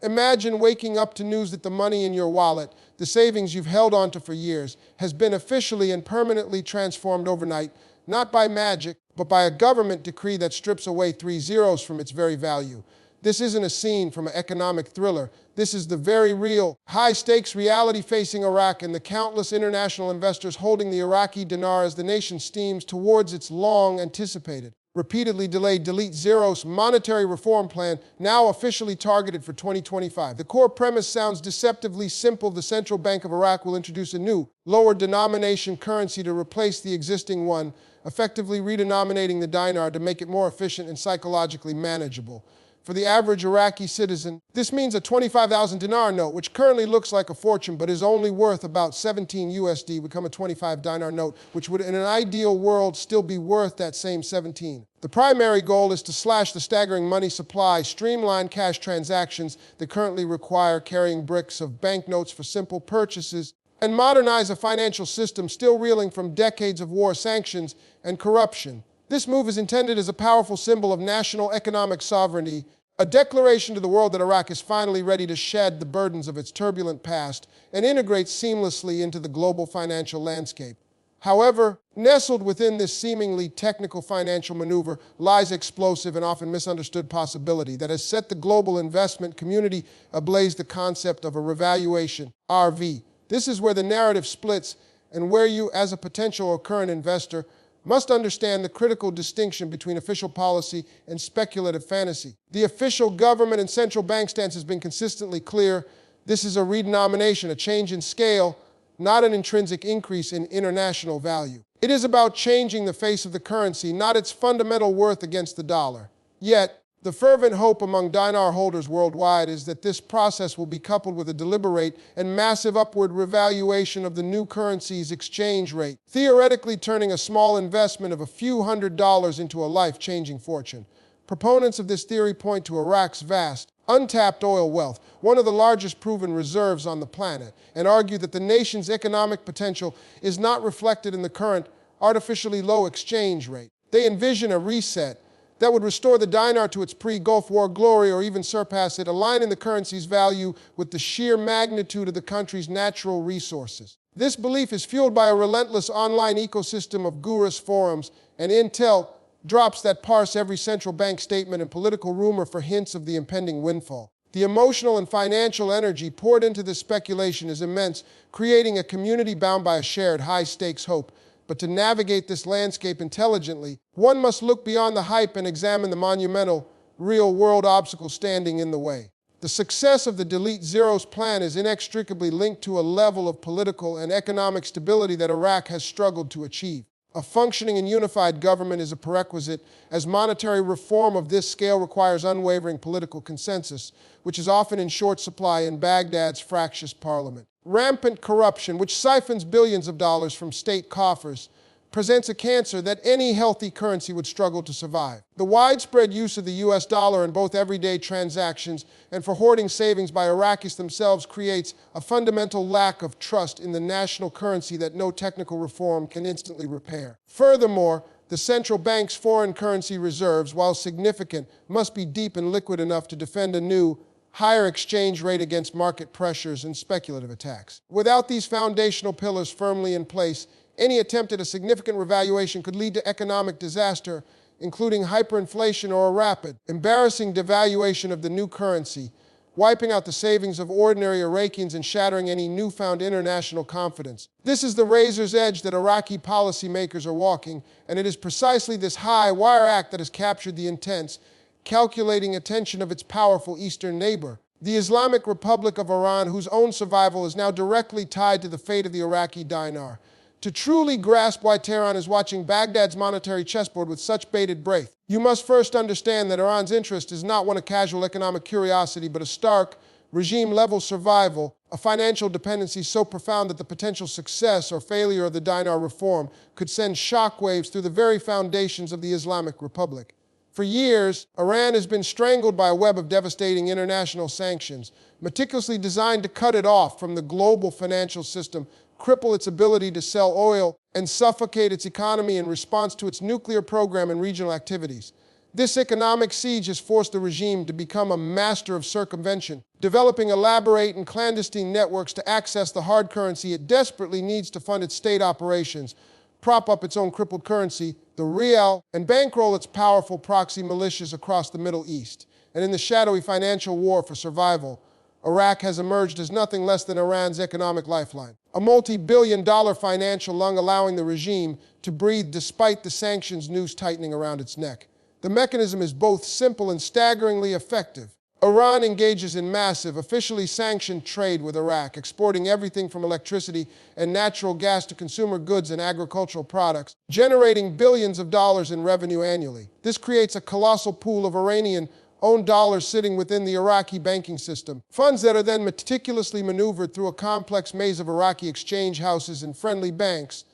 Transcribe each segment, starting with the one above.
Imagine waking up to news that the money in your wallet, the savings you've held onto for years, has been officially and permanently transformed overnight, not by magic, but by a government decree that strips away 3 zeros from its very value. This isn't a scene from an economic thriller. This is the very real, high-stakes reality facing Iraq and the countless international investors holding the Iraqi dinar as the nation steams towards its long-anticipated, repeatedly delayed delete zeros monetary reform plan, now officially targeted for 2025. The core premise sounds deceptively simple. The Central Bank of Iraq will introduce a new, lower denomination currency to replace the existing one, effectively redenominating the dinar to make it more efficient and psychologically manageable. For the average Iraqi citizen, this means a 25,000 dinar note, which currently looks like a fortune but is only worth about 17 USD, become a 25 dinar note, which would in an ideal world still be worth that same 17. The primary goal is to slash the staggering money supply, streamline cash transactions that currently require carrying bricks of banknotes for simple purchases, and modernize a financial system still reeling from decades of war, sanctions, and corruption. This move is intended as a powerful symbol of national economic sovereignty, a declaration to the world that Iraq is finally ready to shed the burdens of its turbulent past and integrate seamlessly into the global financial landscape. However, nestled within this seemingly technical financial maneuver lies explosive and often misunderstood possibility that has set the global investment community ablaze: the concept of a revaluation, RV. This is where the narrative splits and where you, as a potential or current investor, must understand the critical distinction between official policy and speculative fantasy. The official government and central bank stance has been consistently clear. This is a redenomination, a change in scale, not an intrinsic increase in international value. It is about changing the face of the currency, not its fundamental worth against the dollar. Yet, the fervent hope among dinar holders worldwide is that this process will be coupled with a deliberate and massive upward revaluation of the new currency's exchange rate, theoretically turning a small investment of a few $100s into a life-changing fortune. Proponents of this theory point to Iraq's vast, untapped oil wealth, one of the largest proven reserves on the planet, and argue that the nation's economic potential is not reflected in the current, artificially low exchange rate. They envision a reset that would restore the dinar to its pre-Gulf War glory or even surpass it, aligning the currency's value with the sheer magnitude of the country's natural resources. This belief is fueled by a relentless online ecosystem of gurus forums and intel drops that parse every central bank statement and political rumor for hints of the impending windfall. The emotional and financial energy poured into this speculation is immense, creating a community bound by a shared high-stakes hope. But to navigate this landscape intelligently, one must look beyond the hype and examine the monumental, real-world obstacles standing in the way. The success of the Delete Zeros plan is inextricably linked to a level of political and economic stability that Iraq has struggled to achieve. A functioning and unified government is a prerequisite, as monetary reform of this scale requires unwavering political consensus, which is often in short supply in Baghdad's fractious parliament. Rampant corruption, which siphons billions of dollars from state coffers, presents a cancer that any healthy currency would struggle to survive. The widespread use of the US dollar in both everyday transactions and for hoarding savings by Iraqis themselves creates a fundamental lack of trust in the national currency that no technical reform can instantly repair. Furthermore, the central bank's foreign currency reserves, while significant, must be deep and liquid enough to defend a new, higher exchange rate against market pressures and speculative attacks. Without these foundational pillars firmly in place, any attempt at a significant revaluation could lead to economic disaster, including hyperinflation or a rapid, embarrassing devaluation of the new currency, wiping out the savings of ordinary Iraqians and shattering any newfound international confidence. This is the razor's edge that Iraqi policymakers are walking, and it is precisely this high-wire act that has captured the intense, calculating attention of its powerful eastern neighbor, the Islamic Republic of Iran, whose own survival is now directly tied to the fate of the Iraqi dinar. To truly grasp why Tehran is watching Baghdad's monetary chessboard with such bated breath, you must first understand that Iran's interest is not one of casual economic curiosity, but a stark, regime-level survival, a financial dependency so profound that the potential success or failure of the dinar reform could send shockwaves through the very foundations of the Islamic Republic. For years, Iran has been strangled by a web of devastating international sanctions, meticulously designed to cut it off from the global financial system, cripple its ability to sell oil, and suffocate its economy in response to its nuclear program and regional activities. This economic siege has forced the regime to become a master of circumvention, developing elaborate and clandestine networks to access the hard currency it desperately needs to fund its state operations, prop up its own crippled currency, the rial, and bankroll its powerful proxy militias across the Middle East. And in the shadowy financial war for survival, Iraq has emerged as nothing less than Iran's economic lifeline, a multi-billion-dollar financial lung allowing the regime to breathe despite the sanctions noose tightening around its neck. The mechanism is both simple and staggeringly effective. Iran engages in massive, officially sanctioned trade with Iraq, exporting everything from electricity and natural gas to consumer goods and agricultural products, generating billions of dollars in revenue annually. This creates a colossal pool of Iranian-owned dollars sitting within the Iraqi banking system, funds that are then meticulously maneuvered through a complex maze of Iraqi exchange houses and friendly banks,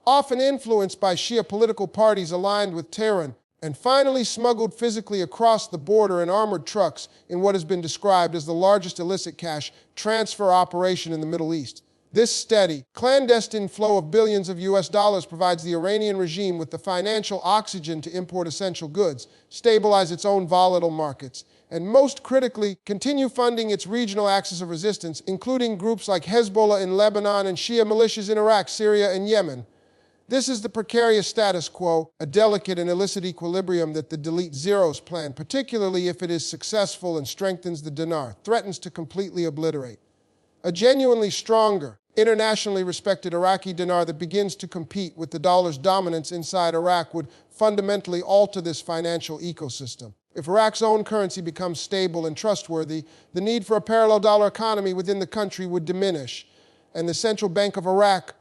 often influenced by Shia political parties aligned with Tehran, and finally smuggled physically across the border in armored trucks in what has been described as the largest illicit cash transfer operation in the Middle East. This steady, clandestine flow of billions of US dollars provides the Iranian regime with the financial oxygen to import essential goods, stabilize its own volatile markets, and most critically, continue funding its regional axis of resistance, including groups like Hezbollah in Lebanon and Shia militias in Iraq, Syria, and Yemen. This is the precarious status quo, a delicate and illicit equilibrium that the Delete Zeros plan, particularly if it is successful and strengthens the dinar, threatens to completely obliterate. A genuinely stronger, internationally respected Iraqi dinar that begins to compete with the dollar's dominance inside Iraq would fundamentally alter this financial ecosystem. If Iraq's own currency becomes stable and trustworthy, the need for a parallel dollar economy within the country would diminish, and the Central Bank of Iraq,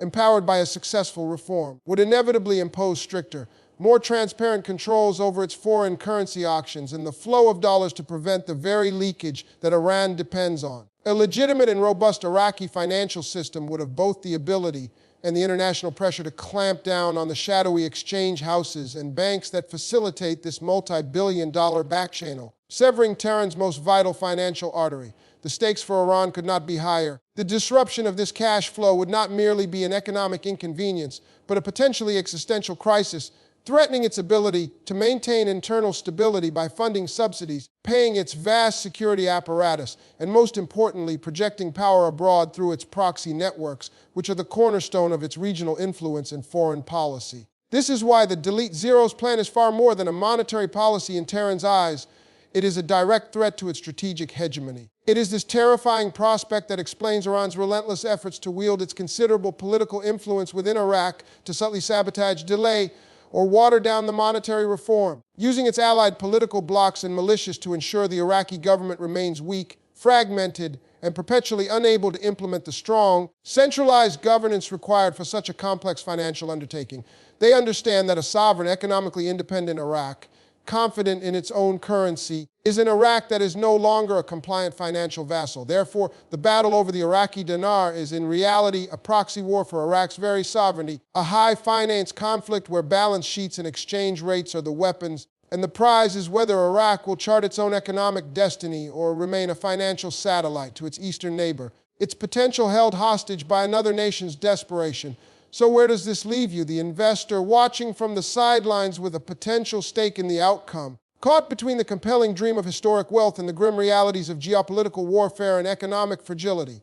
empowered by a successful reform, would inevitably impose stricter, more transparent controls over its foreign currency auctions and the flow of dollars to prevent the very leakage that Iran depends on. A legitimate and robust Iraqi financial system would have both the ability and the international pressure to clamp down on the shadowy exchange houses and banks that facilitate this multi-billion-dollar backchannel, severing Tehran's most vital financial artery. The stakes for Iran could not be higher. The disruption of this cash flow would not merely be an economic inconvenience, but a potentially existential crisis, threatening its ability to maintain internal stability by funding subsidies, paying its vast security apparatus, and most importantly, projecting power abroad through its proxy networks, which are the cornerstone of its regional influence and foreign policy. This is why the Delete Zeros plan is far more than a monetary policy in Tehran's eyes. It is a direct threat to its strategic hegemony. It is this terrifying prospect that explains Iran's relentless efforts to wield its considerable political influence within Iraq to subtly sabotage, delay, or water down the monetary reform, using its allied political blocs and militias to ensure the Iraqi government remains weak, fragmented, and perpetually unable to implement the strong, centralized governance required for such a complex financial undertaking. They understand that a sovereign, economically independent Iraq, confident in its own currency, is an Iraq that is no longer a compliant financial vassal. Therefore, the battle over the Iraqi dinar is in reality a proxy war for Iraq's very sovereignty, a high finance conflict where balance sheets and exchange rates are the weapons, and the prize is whether Iraq will chart its own economic destiny or remain a financial satellite to its eastern neighbor, its potential held hostage by another nation's desperation. So where does this leave you, the investor watching from the sidelines with a potential stake in the outcome, caught between the compelling dream of historic wealth and the grim realities of geopolitical warfare and economic fragility?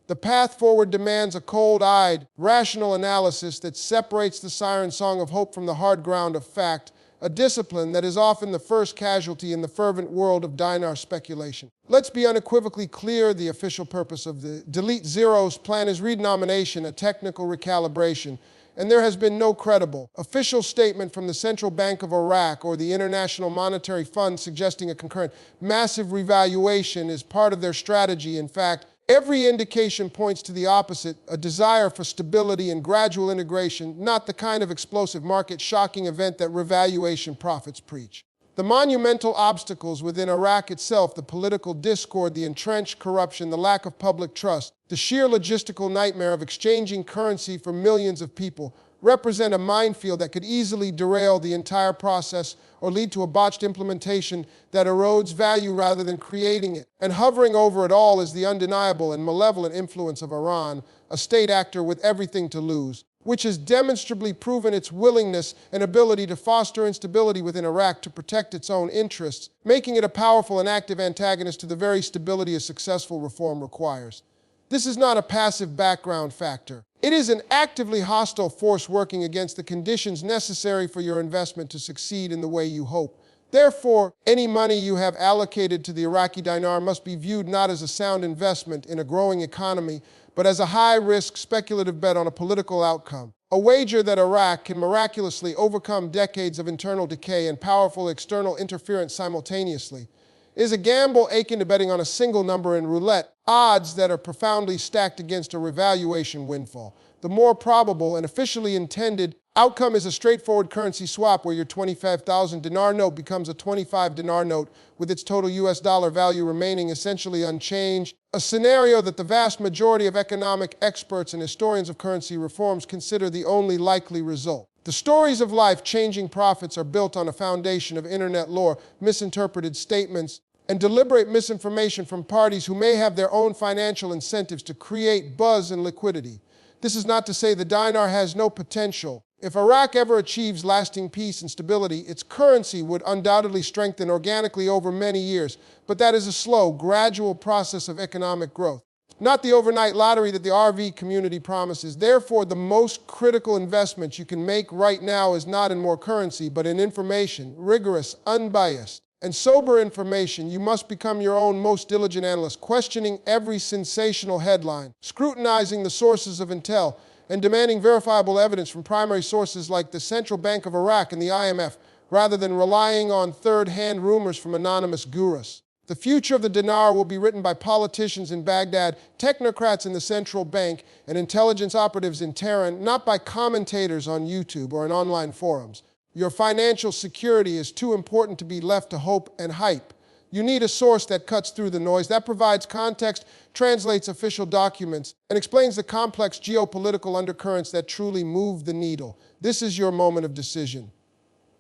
The path forward demands a cold-eyed, rational analysis that separates the siren song of hope from the hard ground of fact, a discipline that is often the first casualty in the fervent world of dinar speculation. Let's be unequivocally clear, the official purpose of the Delete Zeros plan is redenomination, a technical recalibration, and there has been no credible, official statement from the Central Bank of Iraq or the International Monetary Fund suggesting a concurrent massive revaluation is part of their strategy. In fact, every indication points to the opposite, a desire for stability and gradual integration, not the kind of explosive market-shocking event that revaluation prophets preach. The monumental obstacles within Iraq itself, the political discord, the entrenched corruption, the lack of public trust, the sheer logistical nightmare of exchanging currency for millions of people, represent a minefield that could easily derail the entire process or lead to a botched implementation that erodes value rather than creating it. And hovering over it all is the undeniable and malevolent influence of Iran, a state actor with everything to lose. which has demonstrably proven its willingness and ability to foster instability within Iraq to protect its own interests, making it a powerful and active antagonist to the very stability a successful reform requires. This is not a passive background factor. It is an actively hostile force working against the conditions necessary for your investment to succeed in the way you hope. Therefore, any money you have allocated to the Iraqi dinar must be viewed not as a sound investment in a growing economy, but as a high-risk speculative bet on a political outcome. A wager that Iraq can miraculously overcome decades of internal decay and powerful external interference simultaneously is a gamble akin to betting on a single number in roulette, odds that are profoundly stacked against a revaluation windfall. The more probable and officially intended outcome is a straightforward currency swap where your 25,000 dinar note becomes a 25 dinar note with its total US dollar value remaining essentially unchanged, a scenario that the vast majority of economic experts and historians of currency reforms consider the only likely result. The stories of life-changing profits are built on a foundation of internet lore, misinterpreted statements, and deliberate misinformation from parties who may have their own financial incentives to create buzz and liquidity. This is not to say the dinar has no potential. If Iraq ever achieves lasting peace and stability, its currency would undoubtedly strengthen organically over many years, but that is a slow, gradual process of economic growth, not the overnight lottery that the RV community promises. Therefore, the most critical investment you can make right now is not in more currency, but in information, rigorous, unbiased, and sober information. You must become your own most diligent analyst, questioning every sensational headline, scrutinizing the sources of intel, and demanding verifiable evidence from primary sources like the Central Bank of Iraq and the IMF, rather than relying on third-hand rumors from anonymous gurus. The future of the dinar will be written by politicians in Baghdad, technocrats in the central bank, and intelligence operatives in Tehran, not by commentators on YouTube or in online forums. Your financial security is too important to be left to hope and hype. You need a source that cuts through the noise, that provides context, translates official documents, and explains the complex geopolitical undercurrents that truly move the needle. This is your moment of decision.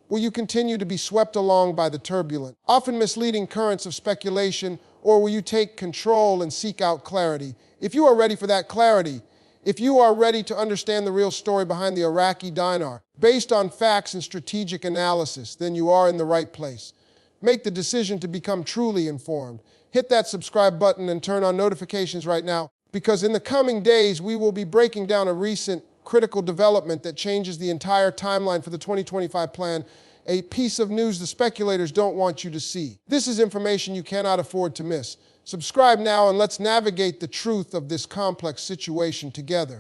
Will you continue to be swept along by the turbulent, often misleading currents of speculation, or will you take control and seek out clarity? If you are ready for that clarity, if you are ready to understand the real story behind the Iraqi dinar, based on facts and strategic analysis, then you are in the right place. Make the decision to become truly informed. Hit that subscribe button and turn on notifications right now, because in the coming days, we will be breaking down a recent critical development that changes the entire timeline for the 2025 plan, a piece of news the speculators don't want you to see. This is information you cannot afford to miss. Subscribe now and let's navigate the truth of this complex situation together.